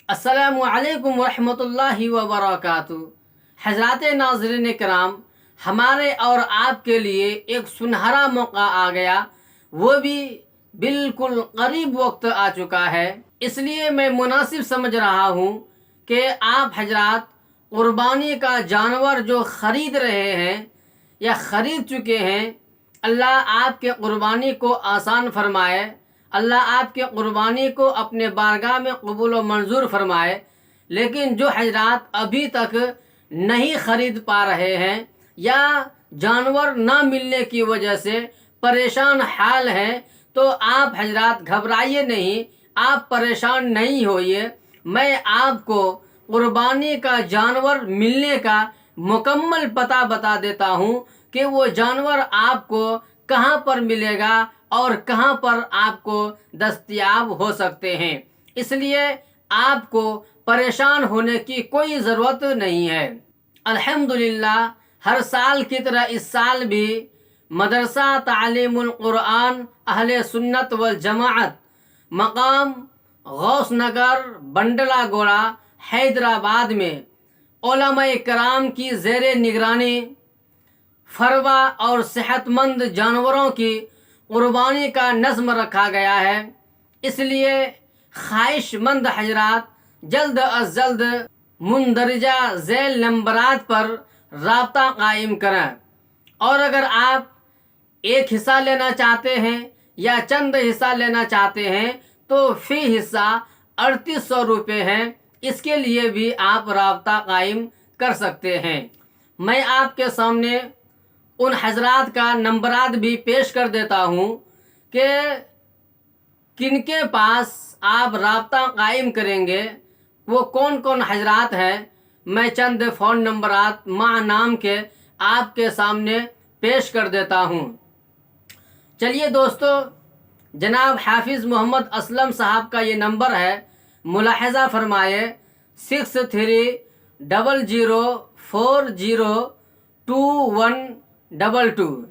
السلام علیکم ورحمۃ اللہ وبرکاتہ۔ حضرات ناظرین کرام، ہمارے اور آپ کے لیے ایک سنہرا موقع آ گیا، وہ بھی بالکل قریب وقت آ چکا ہے۔ اس لیے میں مناسب سمجھ رہا ہوں کہ آپ حضرات قربانی کا جانور جو خرید رہے ہیں یا خرید چکے ہیں، اللہ آپ کے قربانی کو آسان فرمائے، اللہ آپ کے قربانی کو اپنے بارگاہ میں قبول و منظور فرمائے۔ لیکن جو حضرات ابھی تک نہیں خرید پا رہے ہیں یا جانور نہ ملنے کی وجہ سے پریشان حال ہیں، تو آپ حضرات گھبرائیے نہیں، آپ پریشان نہیں ہوئیے۔ میں آپ کو قربانی کا جانور ملنے کا مکمل پتہ بتا دیتا ہوں کہ وہ جانور آپ کو کہاں پر ملے گا اور کہاں پر آپ کو دستیاب ہو سکتے ہیں۔ اس لیے آپ کو پریشان ہونے کی کوئی ضرورت نہیں ہے۔ الحمدللہ، ہر سال کی طرح اس سال بھی مدرسہ تعلیم القرآن اہل سنت والجماعت مقام غوث نگر بنڈلہ گوڑا حیدرآباد میں علماء کرام کی زیر نگرانی فروا اور صحت مند جانوروں کی قربانی کا نظم رکھا گیا ہے۔ اس لیے خواہش مند حضرات جلد از جلد مندرجہ ذیل نمبرات پر رابطہ قائم کریں، اور اگر آپ ایک حصہ لینا چاہتے ہیں یا چند حصہ لینا چاہتے ہیں تو فی حصہ 3800 روپے ہیں۔ اس کے لیے بھی آپ رابطہ قائم کر سکتے ہیں۔ میں آپ کے سامنے ان حضرات کا نمبرات بھی پیش کر دیتا ہوں کہ کن کے پاس آپ رابطہ قائم کریں گے، وہ کون کون حضرات ہیں۔ میں چند فون نمبرات مع نام کے آپ کے سامنے پیش کر دیتا ہوں۔ چلیے دوستو، جناب حافظ محمد اسلم صاحب کا یہ نمبر ہے، ملاحظہ فرمائے 6300402122۔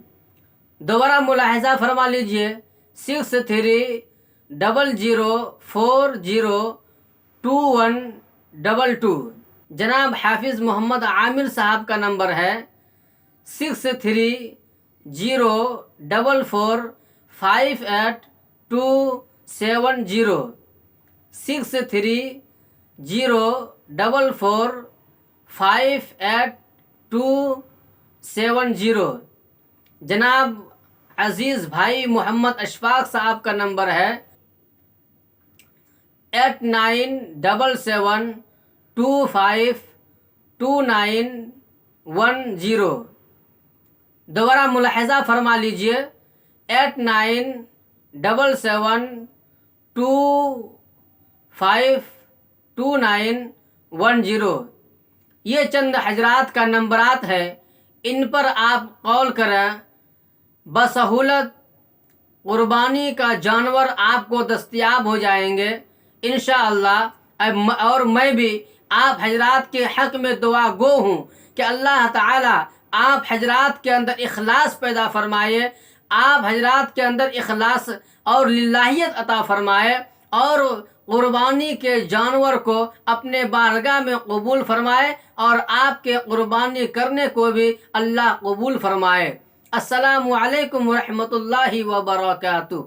دوبارہ ملاحظہ فرما لیجئے 6300402122۔ جناب حافظ محمد عامر صاحب کا نمبر ہے 6304458270، 6304458270۔ جناب عزیز بھائی محمد اشفاق صاحب کا نمبر ہے 8977252910۔ دوبارہ ملاحظہ فرما لیجئے 8977252910۔ یہ چند حضرات کا نمبرات ہے، ان پر آپ کال کریں، بسہولت قربانی کا جانور آپ کو دستیاب ہو جائیں گے انشاءاللہ۔ اور میں بھی آپ حضرات کے حق میں دعا گو ہوں کہ اللہ تعالی آپ حضرات کے اندر اخلاص پیدا فرمائے، آپ حضرات کے اندر اخلاص اور للہیت عطا فرمائے، اور قربانی کے جانور کو اپنے بارگاہ میں قبول فرمائے، اور آپ کے قربانی کرنے کو بھی اللہ قبول فرمائے۔ السلام علیکم ورحمۃ اللہ وبرکاتہ۔